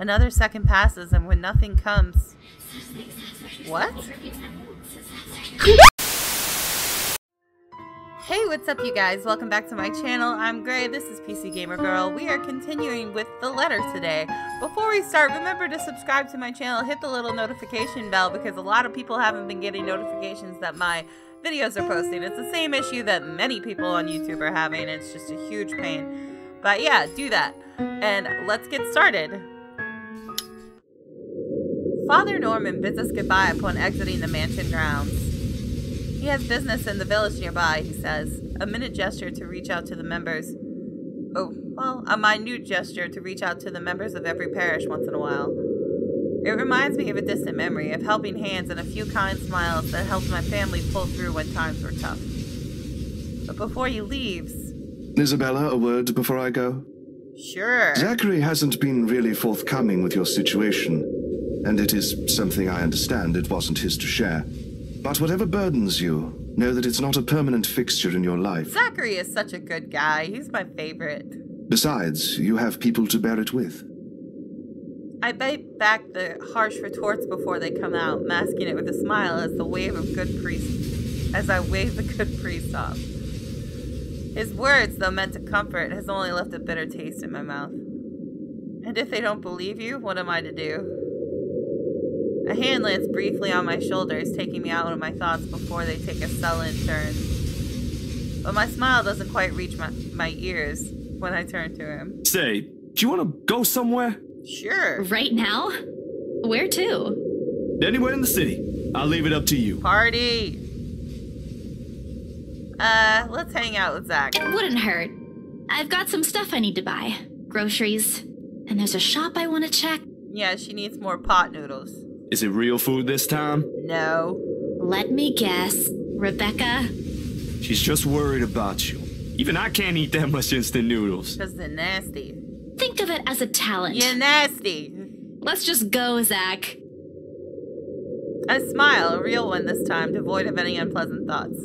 Another second passes, and when nothing comes... What? Hey, what's up you guys? Welcome back to my channel. I'm Gray, this is PC Gamer Girl. We are continuing with the letter today. Before we start, remember to subscribe to my channel, hit the little notification bell because a lot of people haven't been getting notifications that my videos are posting. It's the same issue that many people on YouTube are having. It's just a huge pain. But yeah, do that. And let's get started. Father Norman bids us goodbye upon exiting the mansion grounds. He has business in the village nearby, he says. A minute gesture to reach out to the members. Oh, well, a minute gesture to reach out to the members of every parish once in a while. It reminds me of a distant memory of helping hands and a few kind smiles that helped my family pull through when times were tough. But before he leaves... Isabella, a word before I go? Sure. Zachary hasn't been really forthcoming with your situation, and it is something I understand it wasn't his to share. But whatever burdens you, know that it's not a permanent fixture in your life. Zachary is such a good guy. He's my favorite. Besides, you have people to bear it with. I bite back the harsh retorts before they come out, masking it with a smile as I wave the good priest off. His words, though meant to comfort, has only left a bitter taste in my mouth. And if they don't believe you, what am I to do? A hand lands briefly on my shoulders, taking me out of my thoughts before they take a sullen turn. But my smile doesn't quite reach my ears when I turn to him. Say, do you want to go somewhere? Sure. Right now? Where to? Anywhere in the city. I'll leave it up to you. Party! Let's hang out with Zach. It wouldn't hurt. I've got some stuff I need to buy. Groceries. And there's a shop I want to check. Yeah, she needs more pot noodles. Is it real food this time? No. Let me guess. Rebecca? She's just worried about you. Even I can't eat that much instant noodles. Because they're nasty. Think of it as a talent. You're nasty. Let's just go, Zach. I smile, a real one this time, devoid of any unpleasant thoughts.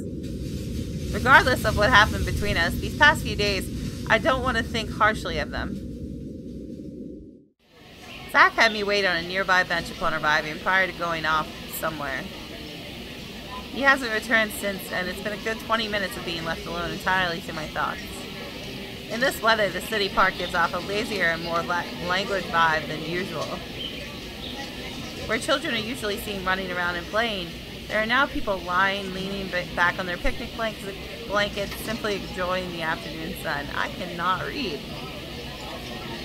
Regardless of what happened between us, these past few days, I don't want to think harshly of them. Zach had me wait on a nearby bench upon arriving prior to going off somewhere. He hasn't returned since, and it's been a good 20 minutes of being left alone entirely to my thoughts. In this weather, the city park gives off a lazier and more languid vibe than usual. Where children are usually seen running around and playing, there are now people lying, leaning back on their picnic blankets, simply enjoying the afternoon sun. I cannot read.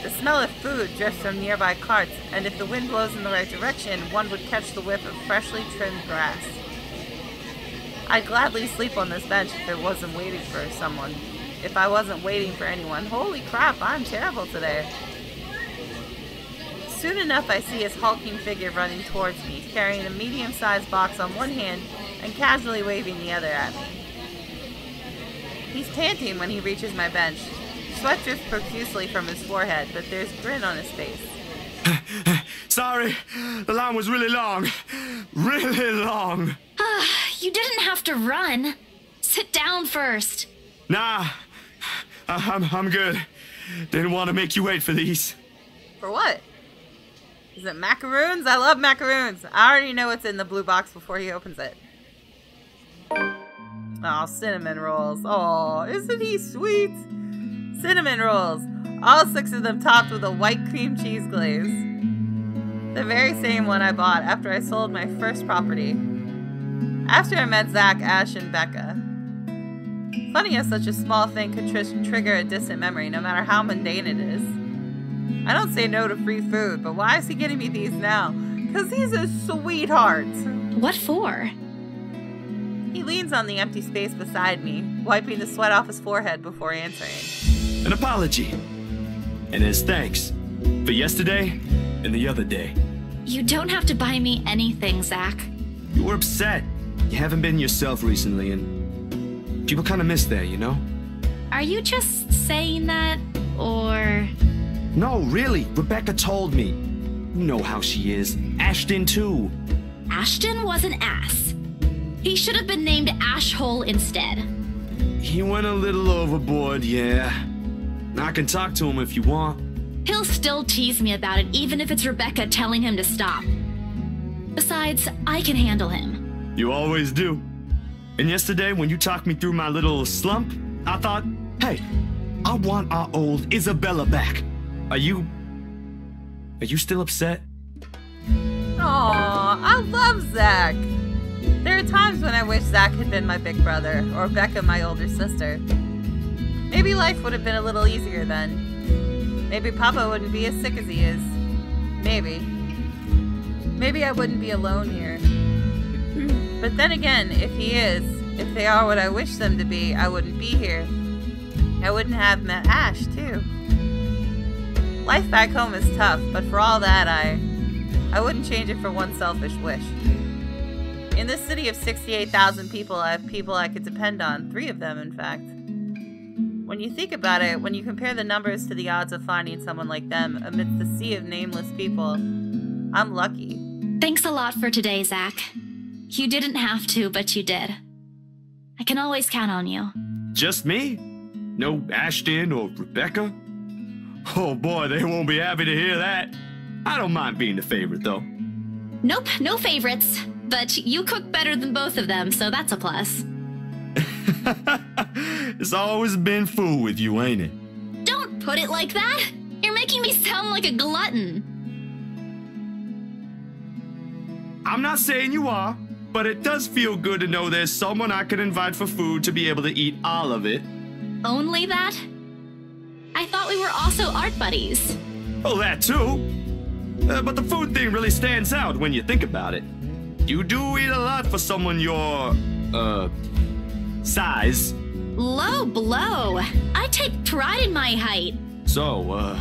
The smell of food drifts from nearby carts, and if the wind blows in the right direction, one would catch the whiff of freshly trimmed grass. I'd gladly sleep on this bench if it wasn't waiting for someone. If I wasn't waiting for anyone. Holy crap, I'm terrible today. Soon enough, I see his hulking figure running towards me, carrying a medium-sized box on one hand and casually waving the other at me. He's panting when he reaches my bench. Sweat drifts profusely from his forehead, but there's a grin on his face. Sorry, the line was really long. Really long. You didn't have to run. Sit down first. Nah, I'm good. Didn't want to make you wait for these. For what? Is it macaroons? I love macaroons. I already know what's in the blue box before he opens it. Oh, cinnamon rolls. Oh, isn't he sweet? Cinnamon rolls. All 6 of them topped with a white cream cheese glaze. The very same one I bought after I sold my first property. After I met Zach, Ash, and Becca. Funny how such a small thing could trigger a distant memory, no matter how mundane it is. I don't say no to free food, but why is he getting me these now? Because he's a sweetheart. What for? He leans on the empty space beside me, wiping the sweat off his forehead before answering. An apology. And as thanks for yesterday and the other day. You don't have to buy me anything, Zach. You were upset. You haven't been yourself recently, and people kind of miss that, you know? Are you just saying that, or... No, really. Rebecca told me. You know how she is. Ashton, too. Ashton was an ass. He should have been named Ashhole instead. He went a little overboard, yeah. I can talk to him if you want. He'll still tease me about it even if it's Rebecca telling him to stop. Besides, I can handle him. You always do. And yesterday, when you talked me through my little slump, I thought, hey, I want our old Isabella back. Are you still upset? Aw, I love Zach. There are times when I wish Zach had been my big brother, or Becca my older sister. Maybe life would have been a little easier then. Maybe Papa wouldn't be as sick as he is. Maybe. Maybe I wouldn't be alone here. But then again, if he is, if they are what I wish them to be, I wouldn't be here. I wouldn't have met Ash, too. Life back home is tough, but for all that, I wouldn't change it for one selfish wish. In this city of 68,000 people, I have people I could depend on. 3 of them, in fact. When you think about it, when you compare the numbers to the odds of finding someone like them amidst the sea of nameless people, I'm lucky. Thanks a lot for today, Zach. You didn't have to, but you did. I can always count on you. Just me? No Ashton or Rebecca? Oh boy, they won't be happy to hear that. I don't mind being the favorite, though. Nope, no favorites. But you cook better than both of them, so that's a plus. It's always been food with you, ain't it? Don't put it like that! You're making me sound like a glutton. I'm not saying you are, but it does feel good to know there's someone I can invite for food to be able to eat all of it. Only that? I thought we were also art buddies. Oh, that too. But the food thing really stands out when you think about it. You do eat a lot for someone your, size. Low blow. I take pride in my height. So,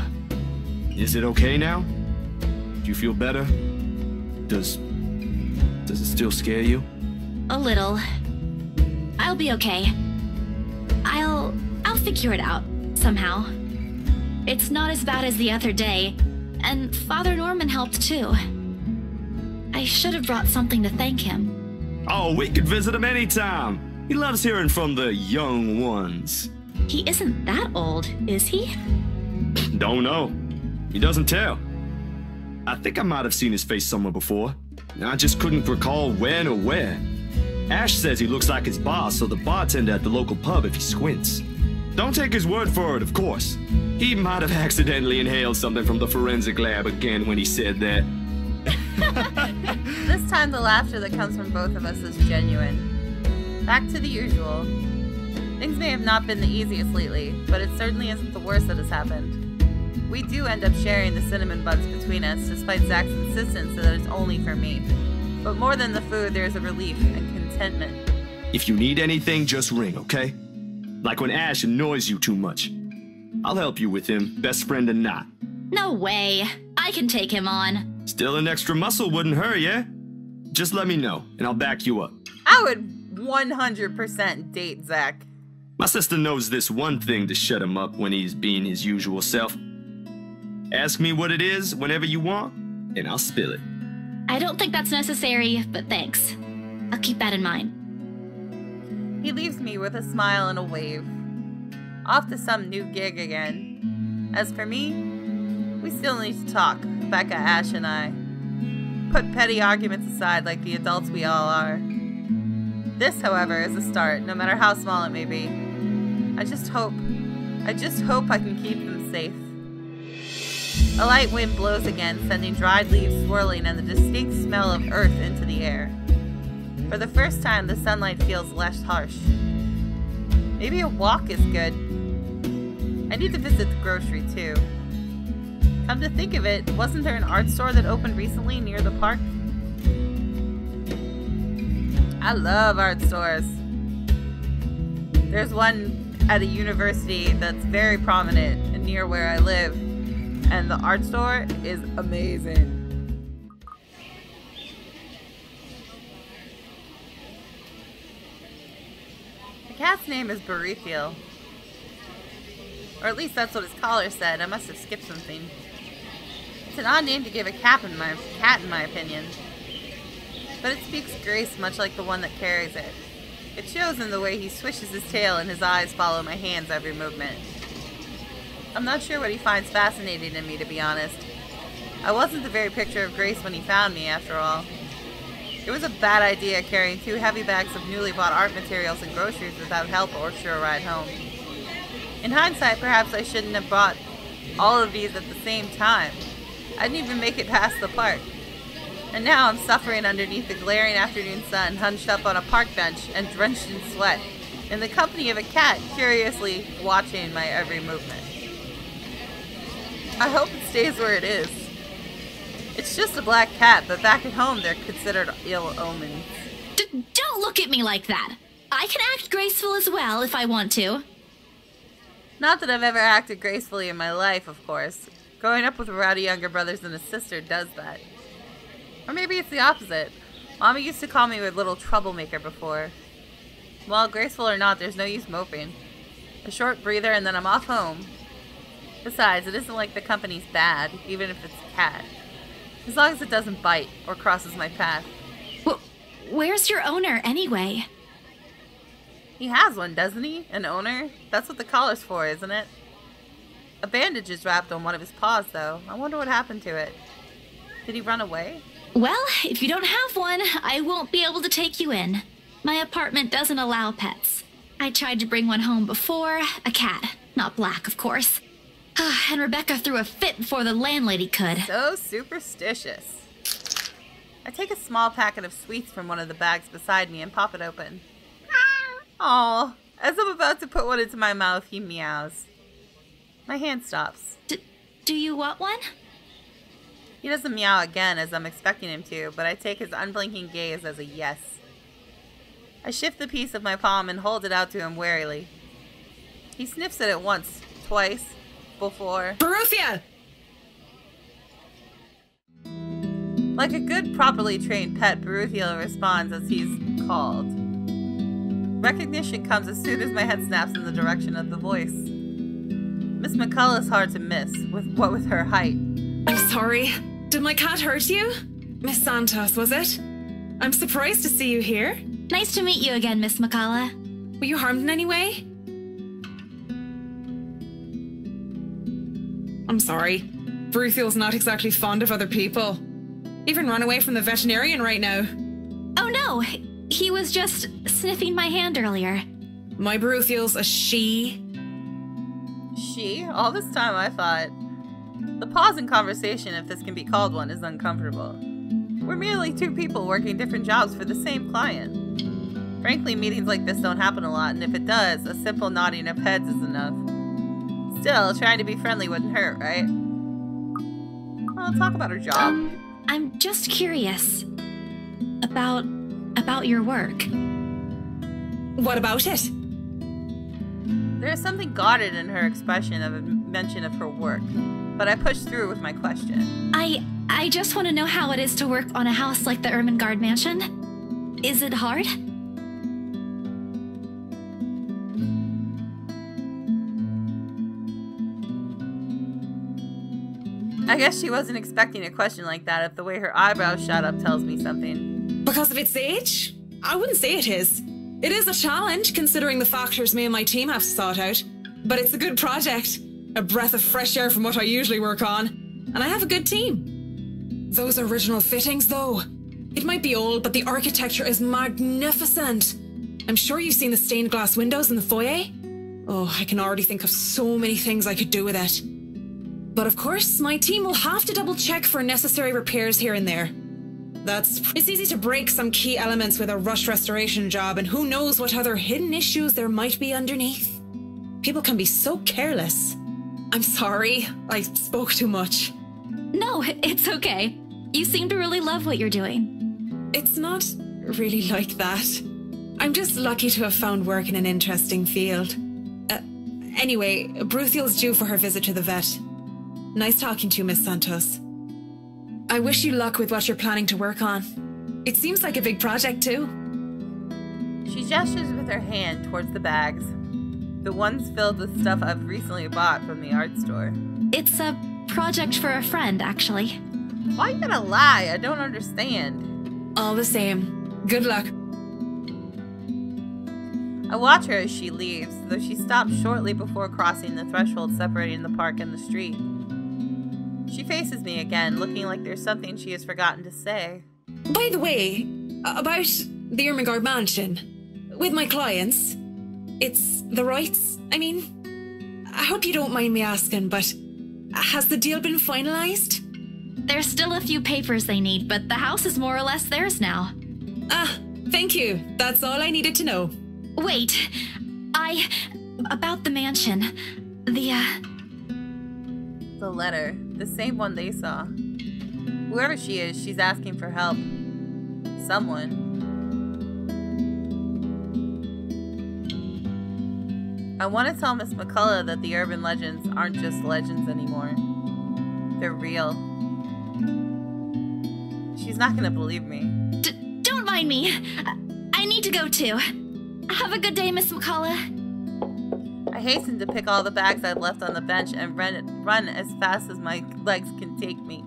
is it okay now? Do you feel better? Does it still scare you? A little. I'll be okay. I'll figure it out, somehow. It's not as bad as the other day, and Father Norman helped too. I should have brought something to thank him. Oh, we could visit him anytime. He loves hearing from the young ones. He isn't that old, is he? Don't know. He doesn't tell. I think I might have seen his face somewhere before. I just couldn't recall when or where. Ash says he looks like his boss or the bartender at the local pub if he squints. Don't take his word for it, of course. He might have accidentally inhaled something from the forensic lab again when he said that. This time the laughter that comes from both of us is genuine. Back to the usual. Things may have not been the easiest lately, but it certainly isn't the worst that has happened. We do end up sharing the cinnamon buns between us, despite Zach's insistence that it's only for me. But more than the food, there's a relief and contentment. If you need anything, just ring, okay? Like when Ash annoys you too much. I'll help you with him, best friend or not. No way. I can take him on. Still an extra muscle wouldn't hurt, yeah? Just let me know, and I'll back you up. I would 100% date Zach. My sister knows this one thing to shut him up when he's being his usual self. Ask me what it is whenever you want, and I'll spill it. I don't think that's necessary, but thanks. I'll keep that in mind. He leaves me with a smile and a wave. Off to some new gig again. As for me, we still need to talk, Becca, Ash, and I. Put petty arguments aside like the adults we all are. This, however, is a start, no matter how small it may be. I just hope I can keep them safe. A light wind blows again, sending dried leaves swirling and the distinct smell of earth into the air. For the first time, the sunlight feels less harsh. Maybe a walk is good. I need to visit the grocery, too. Come to think of it, wasn't there an art store that opened recently near the park? I love art stores. There's one at a university that's very prominent near where I live, and the art store is amazing. The cat's name is Barrethiel. Or at least that's what his collar said. I must have skipped something. It's an odd name to give a cat in my opinion. But it speaks grace much like the one that carries it. It shows in the way he swishes his tail and his eyes follow my hand's every movement. I'm not sure what he finds fascinating in me, to be honest. I wasn't the very picture of grace when he found me, after all. It was a bad idea carrying 2 heavy bags of newly bought art materials and groceries without help or sure ride home. In hindsight, perhaps I shouldn't have bought all of these at the same time. I didn't even make it past the park. And now I'm suffering underneath the glaring afternoon sun, hunched up on a park bench and drenched in sweat, in the company of a cat curiously watching my every movement. I hope it stays where it is. It's just a black cat, but back at home they're considered ill omens. Don't look at me like that. I can act graceful as well if I want to. Not that I've ever acted gracefully in my life, of course. Growing up with rowdy younger brothers and a sister does that. Or maybe it's the opposite. Mommy used to call me a little troublemaker before. Well, graceful or not, there's no use moping. A short breather and then I'm off home. Besides, it isn't like the company's bad, even if it's a cat. As long as it doesn't bite or crosses my path. Well, where's your owner, anyway? He has one, doesn't he? An owner? That's what the collar's for, isn't it? A bandage is wrapped on one of his paws, though. I wonder what happened to it. Did he run away? Well, if you don't have one, I won't be able to take you in. My apartment doesn't allow pets. I tried to bring one home before, a cat. Not black, of course. And Rebecca threw a fit before the landlady could. So superstitious. I take a small packet of sweets from one of the bags beside me and pop it open. Aw, as I'm about to put one into my mouth, he meows. My hand stops. Do you want one? He doesn't meow again as I'm expecting him to, but I take his unblinking gaze as a yes. I shift the piece of my palm and hold it out to him warily. He sniffs at it once, twice, before. Baruthia! Like a good, properly trained pet, Baruthia responds as he's called. Recognition comes as soon as my head snaps in the direction of the voice. Miss McCullough's hard to miss, with her height. I'm sorry. Did my cat hurt you? Miss Santos, was it? I'm surprised to see you here. Nice to meet you again, Miss McCullough. Were you harmed in any way? I'm sorry. Baruthiel's not exactly fond of other people. Even run away from the veterinarian right now. Oh no, he was just sniffing my hand earlier. My Baruthiel's a she. She? All this time I thought. The pause in conversation, if this can be called one, is uncomfortable. We're merely 2 people working different jobs for the same client. Frankly, meetings like this don't happen a lot, and if it does, a simple nodding of heads is enough. Still, trying to be friendly wouldn't hurt, right? Well, talk about her job. I'm just curious about your work. What about it? There is something guarded in her expression of a mention of her work, but I push through with my question. I just want to know how it is to work on a house like the Ermengarde Mansion. Is it hard? I guess she wasn't expecting a question like that if the way her eyebrows shot up tells me something. Because of its age? I wouldn't say it is. It is a challenge, considering the factors me and my team have to sort out. But it's a good project. A breath of fresh air from what I usually work on. And I have a good team. Those original fittings, though. It might be old, but the architecture is magnificent. I'm sure you've seen the stained glass windows in the foyer. Oh, I can already think of so many things I could do with it. But of course, my team will have to double check for necessary repairs here and there. It's easy to break some key elements with a rush restoration job, and who knows what other hidden issues there might be underneath. People can be so careless. I'm sorry, I spoke too much. No, it's okay. You seem to really love what you're doing. It's not really like that. I'm just lucky to have found work in an interesting field. Anyway, Baruthiel's due for her visit to the vet. Nice talking to you, Miss Santos. I wish you luck with what you're planning to work on. It seems like a big project, too. She gestures with her hand towards the bags. The ones filled with stuff I've recently bought from the art store. It's a project for a friend, actually. Why you gotta lie? I don't understand. All the same. Good luck. I watch her as she leaves, though she stops shortly before crossing the threshold separating the park and the street. She faces me again, looking like there's something she has forgotten to say. By the way, about the Ermengarde mansion, with my clients, it's the rights, I mean, I hope you don't mind me asking, but has the deal been finalized? There's still a few papers they need, but the house is more or less theirs now. Ah, thank you. That's all I needed to know. Wait, about the mansion, the letter, the same one they saw. Whoever she is, she's asking for help. Someone. I want to tell Miss McCullough that the urban legends aren't just legends anymore. They're real. She's not gonna believe me. Don't mind me. I need to go too. Have a good day, Miss McCullough. I hasten to pick all the bags I'd left on the bench and run as fast as my legs can take me.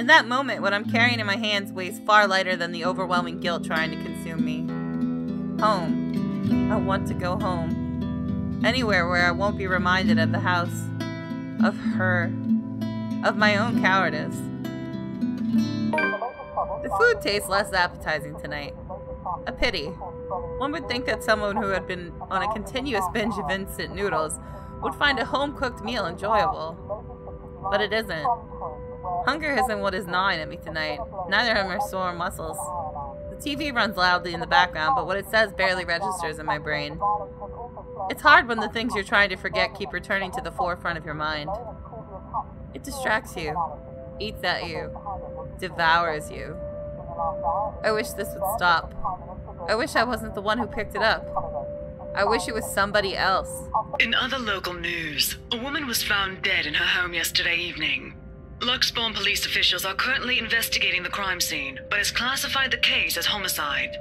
In that moment, what I'm carrying in my hands weighs far lighter than the overwhelming guilt trying to consume me. Home. I want to go home. Anywhere where I won't be reminded of the house, of her, of my own cowardice. The food tastes less appetizing tonight. A pity. One would think that someone who had been on a continuous binge of instant noodles would find a home-cooked meal enjoyable. But it isn't. Hunger isn't what is gnawing at me tonight. Neither are my sore muscles. The TV runs loudly in the background, but what it says barely registers in my brain. It's hard when the things you're trying to forget keep returning to the forefront of your mind. It distracts you, eats at you, devours you. I wish this would stop. I wish I wasn't the one who picked it up. I wish it was somebody else. In other local news, a woman was found dead in her home yesterday evening. Luxbourne police officials are currently investigating the crime scene, but has classified the case as homicide.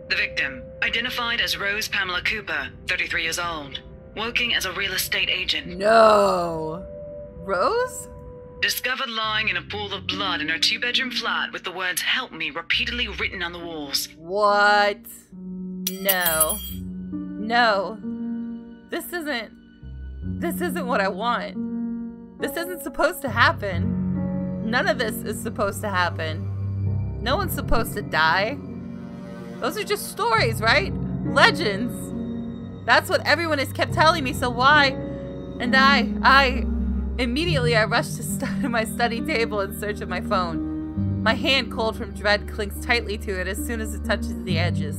The victim, identified as Rose Pamela Cooper, 33 years old, working as a real estate agent. No. Rose? Discovered lying in a pool of blood in her two-bedroom flat with the words "Help me" repeatedly written on the walls. What? No. No. This isn't what I want. This isn't supposed to happen. None of this is supposed to happen. No one's supposed to die. Those are just stories, right? Legends. That's what everyone has kept telling me, so why? And Immediately I rush to my study table in search of my phone. My hand, cold from dread, clings tightly to it as soon as it touches the edges.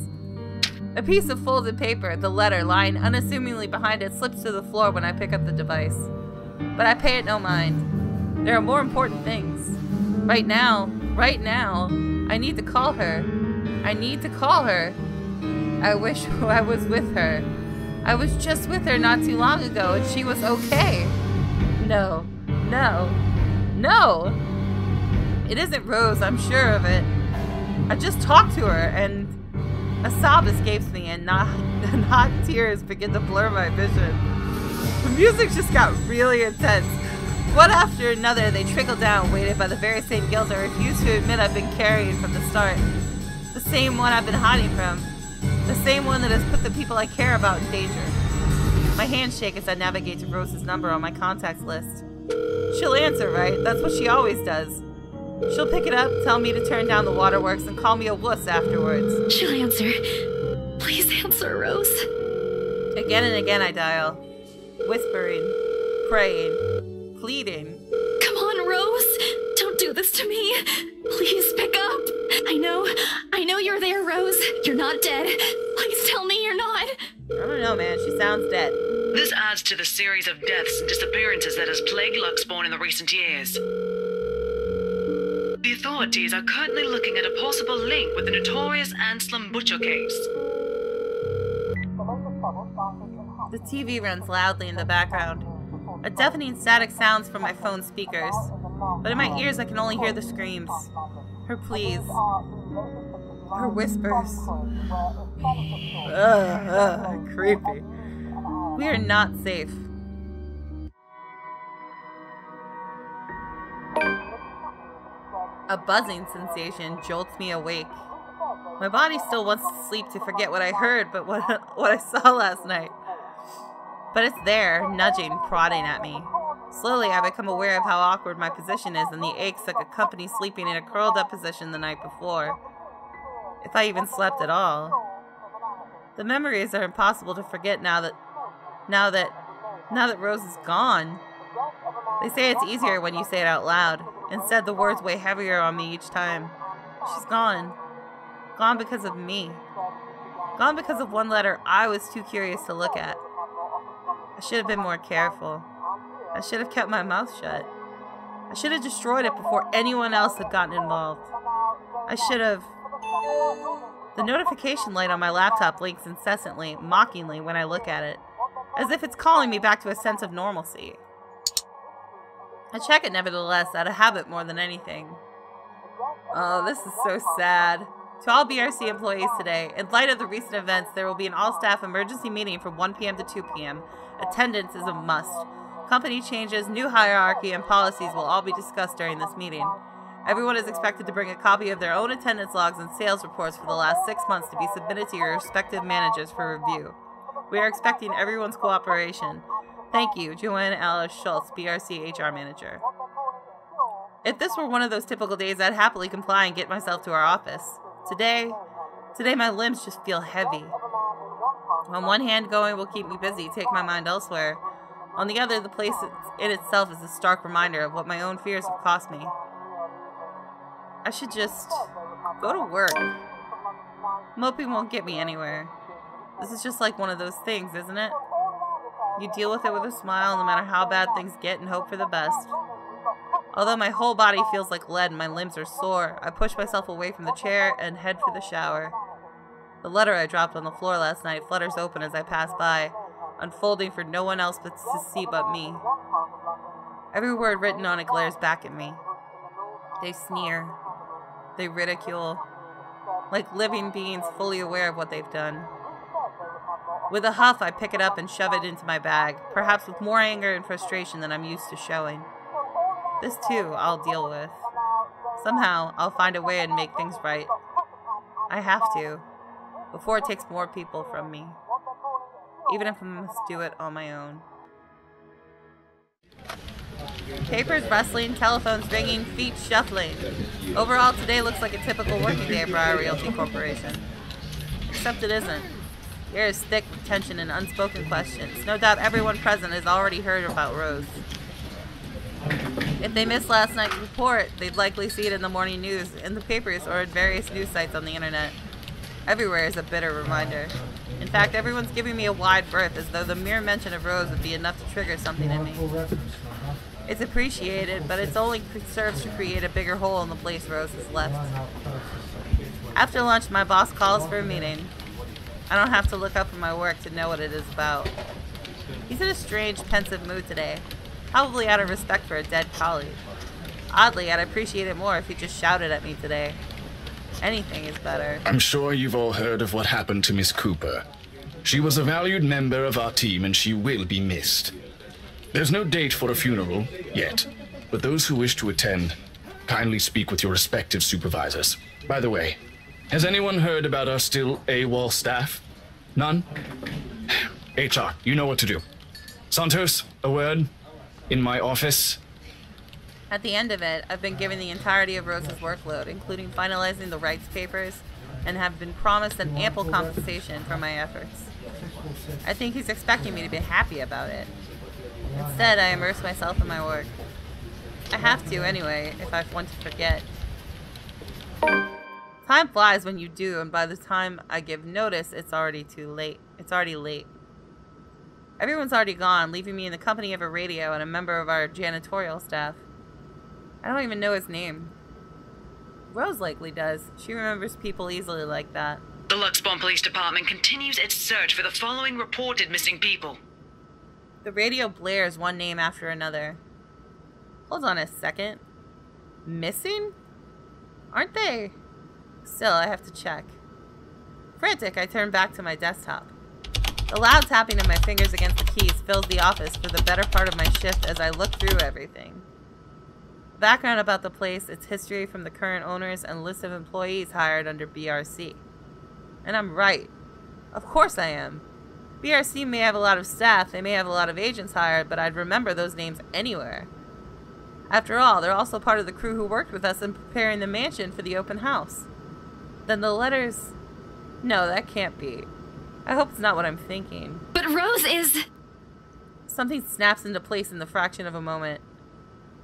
A piece of folded paper, the letter lying unassumingly behind it, slips to the floor when I pick up the device. But I pay it no mind. There are more important things. Right now, I need to call her. I need to call her. I wish I was with her. I was just with her not too long ago and she was okay. No. It isn't Rose, I'm sure of it. I just talked to her and a sob escapes me and hot tears begin to blur my vision. The music just got really intense. One after another, they trickle down, weighted by the very same guilt I refuse to admit I've been carrying from the start. The same one I've been hiding from. The same one that has put the people I care about in danger. My hands shake as I navigate to Rose's number on my contacts list. She'll answer, right? That's what she always does. She'll pick it up, tell me to turn down the waterworks, and call me a wuss afterwards. She'll answer. Please answer, Rose. Again and again I dial. Whispering, praying, pleading. Come on, Rose. Don't do this to me. Please pick up. I know you're there, Rose. You're not dead. Please tell me you're not. I don't know, man. She sounds dead. This adds to the series of deaths and disappearances that has plagued Luxbourne in the recent years. The authorities are currently looking at a possible link with the notorious Anselm Butcher case. The TV runs loudly in the background. A deafening static sounds from my phone's speakers, but in my ears I can only hear the screams. Her pleas. Her whispers. Creepy. We are not safe. A buzzing sensation jolts me awake. My body still wants to sleep to forget what I heard, but what I saw last night. But it's there, nudging, prodding at me. Slowly, I become aware of how awkward my position is and the aches that accompany sleeping in a curled up position the night before. If I even slept at all. The memories are impossible to forget now that Rose is gone. They say it's easier when you say it out loud. Instead, the words weigh heavier on me each time. She's gone. Gone because of me. Gone because of one letter I was too curious to look at. I should have been more careful. I should have kept my mouth shut. I should have destroyed it before anyone else had gotten involved. I should have... The notification light on my laptop blinks incessantly, mockingly when I look at it, as if it's calling me back to a sense of normalcy. I check it nevertheless, out of habit more than anything. Oh, this is so sad. To all BRC employees today, in light of the recent events, there will be an all-staff emergency meeting from 1 p.m. to 2 p.m. Attendance is a must. Company changes, new hierarchy, and policies will all be discussed during this meeting. Everyone is expected to bring a copy of their own attendance logs and sales reports for the last 6 months to be submitted to your respective managers for review. We are expecting everyone's cooperation. Thank you, Joanne Alice Schultz, BRC HR Manager. If this were one of those typical days, I'd happily comply and get myself to our office. Today my limbs just feel heavy. On one hand, going will keep me busy, take my mind elsewhere. On the other, the place in itself is a stark reminder of what my own fears have cost me. I should just go to work. Moping won't get me anywhere. This is just like one of those things, isn't it? You deal with it with a smile no matter how bad things get and hope for the best. Although my whole body feels like lead and my limbs are sore, I push myself away from the chair and head for the shower. The letter I dropped on the floor last night flutters open as I pass by, unfolding for no one else to see but me. Every word written on it glares back at me. They sneer. They ridicule. Like living beings fully aware of what they've done. With a huff, I pick it up and shove it into my bag, perhaps with more anger and frustration than I'm used to showing. This, too, I'll deal with. Somehow, I'll find a way and make things right. I have to, before it takes more people from me. Even if I must do it on my own. Papers rustling, telephones ringing, feet shuffling. Overall, today looks like a typical working day at Briar Realty Corporation. Except it isn't. The air is thick with tension and unspoken questions. No doubt everyone present has already heard about Rose. If they missed last night's report, they'd likely see it in the morning news, in the papers, or at various news sites on the internet. Everywhere is a bitter reminder. In fact, everyone's giving me a wide berth, as though the mere mention of Rose would be enough to trigger something in me. It's appreciated, but it only serves to create a bigger hole in the place Rose has left. After lunch, my boss calls for a meeting. I don't have to look up from my work to know what it is about. He's in a strange, pensive mood today, probably out of respect for a dead colleague. Oddly, I'd appreciate it more if he just shouted at me today. Anything is better. I'm sure you've all heard of what happened to Miss Cooper. She was a valued member of our team and she will be missed. There's no date for a funeral yet, but those who wish to attend, kindly speak with your respective supervisors. By the way, has anyone heard about our still AWOL staff? None? HR, you know what to do. Santos, a word? In my office? At the end of it, I've been given the entirety of Rose's workload, including finalizing the rights papers, and have been promised an ample compensation for my efforts. I think he's expecting me to be happy about it. Instead, I immerse myself in my work. I have to anyway, if I want to forget. Time flies when you do, and by the time I give notice, it's already too late. It's already late. Everyone's already gone, leaving me in the company of a radio and a member of our janitorial staff. I don't even know his name. Rose likely does. She remembers people easily like that. The Luxbourne Police Department continues its search for the following reported missing people. The radio blares one name after another. Hold on a second. Missing? Aren't they? Still, I have to check. Frantic, I turn back to my desktop. The loud tapping of my fingers against the keys fills the office for the better part of my shift as I look through everything. Background about the place, its history from the current owners, and list of employees hired under BRC. And I'm right. Of course I am. BRC may have a lot of staff, they may have a lot of agents hired, but I'd remember those names anywhere. After all, they're also part of the crew who worked with us in preparing the mansion for the open house. Then the letters... No, that can't be. I hope it's not what I'm thinking. But Rose is... Something snaps into place in the fraction of a moment.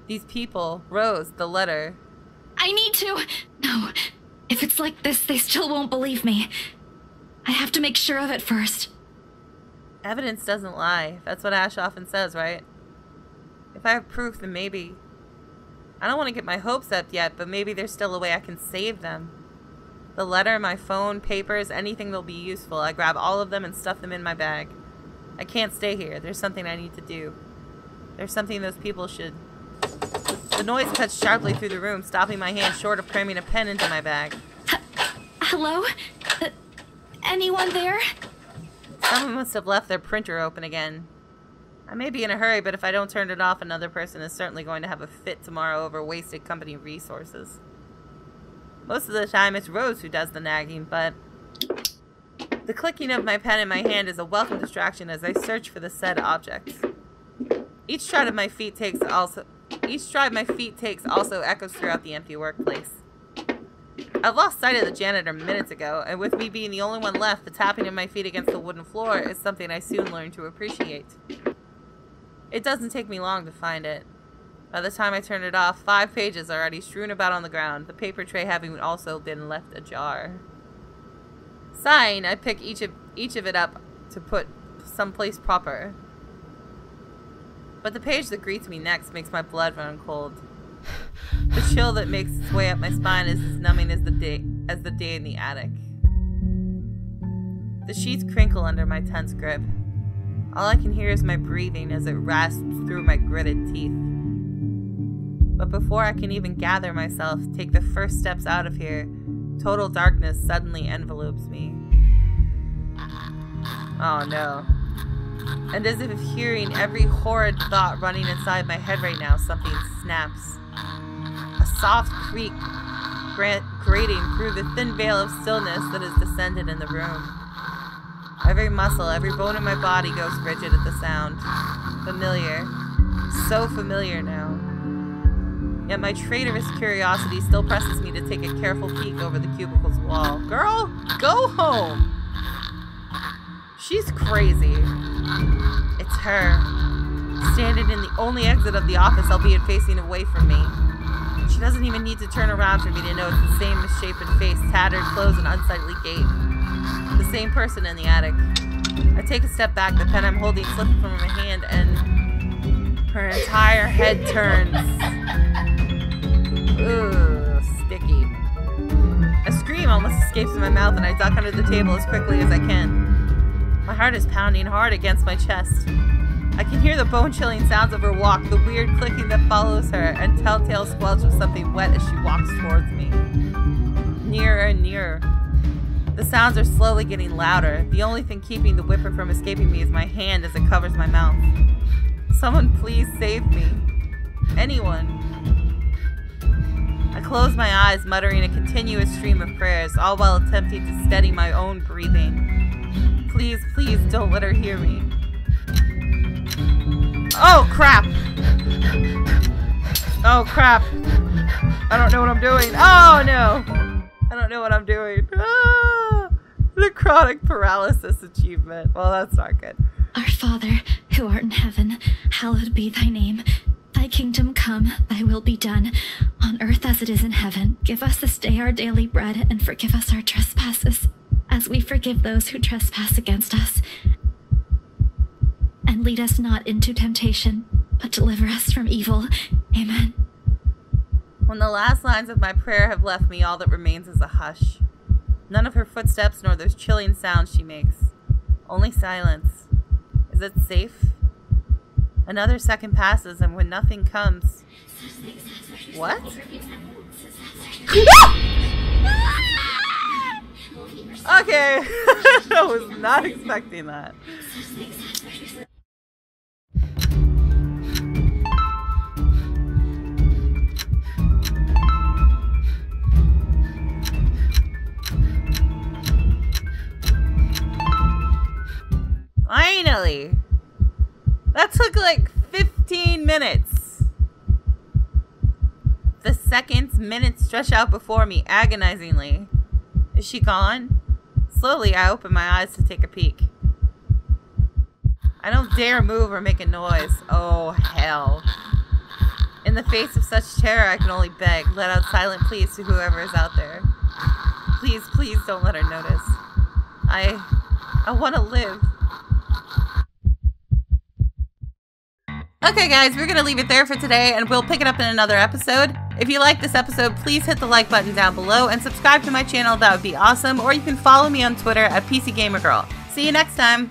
These people, Rose, the letter... I need to... No. If it's like this, they still won't believe me. I have to make sure of it first. Evidence doesn't lie. That's what Ash often says, right? If I have proof, then maybe... I don't want to get my hopes up yet, but maybe there's still a way I can save them. The letter, my phone, papers, anything that'll be useful. I grab all of them and stuff them in my bag. I can't stay here. There's something I need to do. There's something those people should... The noise cuts sharply through the room, stopping my hand short of cramming a pen into my bag. Hello? Anyone there? Someone must have left their printer open again. I may be in a hurry, but if I don't turn it off, another person is certainly going to have a fit tomorrow over wasted company resources. Most of the time, it's Rose who does the nagging, but... The clicking of my pen in my hand is a welcome distraction as I search for the said objects. Each stride my feet takes also echoes throughout the empty workplace. I've lost sight of the janitor minutes ago, and with me being the only one left, the tapping of my feet against the wooden floor is something I soon learned to appreciate. It doesn't take me long to find it. By the time I turn it off, 5 pages are already strewn about on the ground, the paper tray having also been left ajar. Sighing, I pick each of it up to put someplace proper. But the page that greets me next makes my blood run cold. The chill that makes its way up my spine is as numbing as the day in the attic. The sheets crinkle under my tense grip. All I can hear is my breathing as it rasps through my gritted teeth. But before I can even gather myself, take the first steps out of here, total darkness suddenly envelopes me. Oh no. And as if hearing every horrid thought running inside my head right now, something snaps. A soft creak grating through the thin veil of stillness that has descended in the room. Every muscle, every bone in my body goes rigid at the sound. Familiar. So familiar now. Yet my traitorous curiosity still presses me to take a careful peek over the cubicle's wall. Girl, go home! She's crazy. It's her. Standing in the only exit of the office, albeit facing away from me. She doesn't even need to turn around for me to know it's the same misshapen face, tattered clothes, and unsightly gait. The same person in the attic. I take a step back, the pen I'm holding slips from my hand, and her entire head turns. Ugh, sticky. A scream almost escapes my mouth, and I duck under the table as quickly as I can. My heart is pounding hard against my chest. I can hear the bone-chilling sounds of her walk, the weird clicking that follows her, and telltale squelch of something wet as she walks towards me. Nearer and nearer. The sounds are slowly getting louder. The only thing keeping the whimper from escaping me is my hand as it covers my mouth. Someone please save me. Anyone. I close my eyes, muttering a continuous stream of prayers, all while attempting to steady my own breathing. Please, please don't let her hear me. Oh, crap! Oh, crap! I don't know what I'm doing. Oh, no! I don't know what I'm doing. Ah! The chronic paralysis achievement. Well, that's not good. Our Father, who art in heaven, hallowed be thy name. Thy kingdom come, thy will be done, on earth as it is in heaven. Give us this day our daily bread, and forgive us our trespasses, as we forgive those who trespass against us. And lead us not into temptation, but deliver us from evil. Amen. When the last lines of my prayer have left me, all that remains is a hush. None of her footsteps nor those chilling sounds she makes. Only silence. Is it safe? Another second passes, and when nothing comes... What? Okay. I was not expecting that. took like 15 minutes. The seconds, minutes stretch out before me agonizingly. Is she gone? Slowly, I open my eyes to take a peek. I don't dare move or make a noise. Oh, hell. In the face of such terror, I can only beg, let out silent pleas to whoever is out there. Please, please don't let her notice. I want to live. Okay guys, we're going to leave it there for today, and we'll pick it up in another episode. If you like this episode, please hit the like button down below and subscribe to my channel. That would be awesome. Or you can follow me on Twitter at PCGamerGirl. See you next time.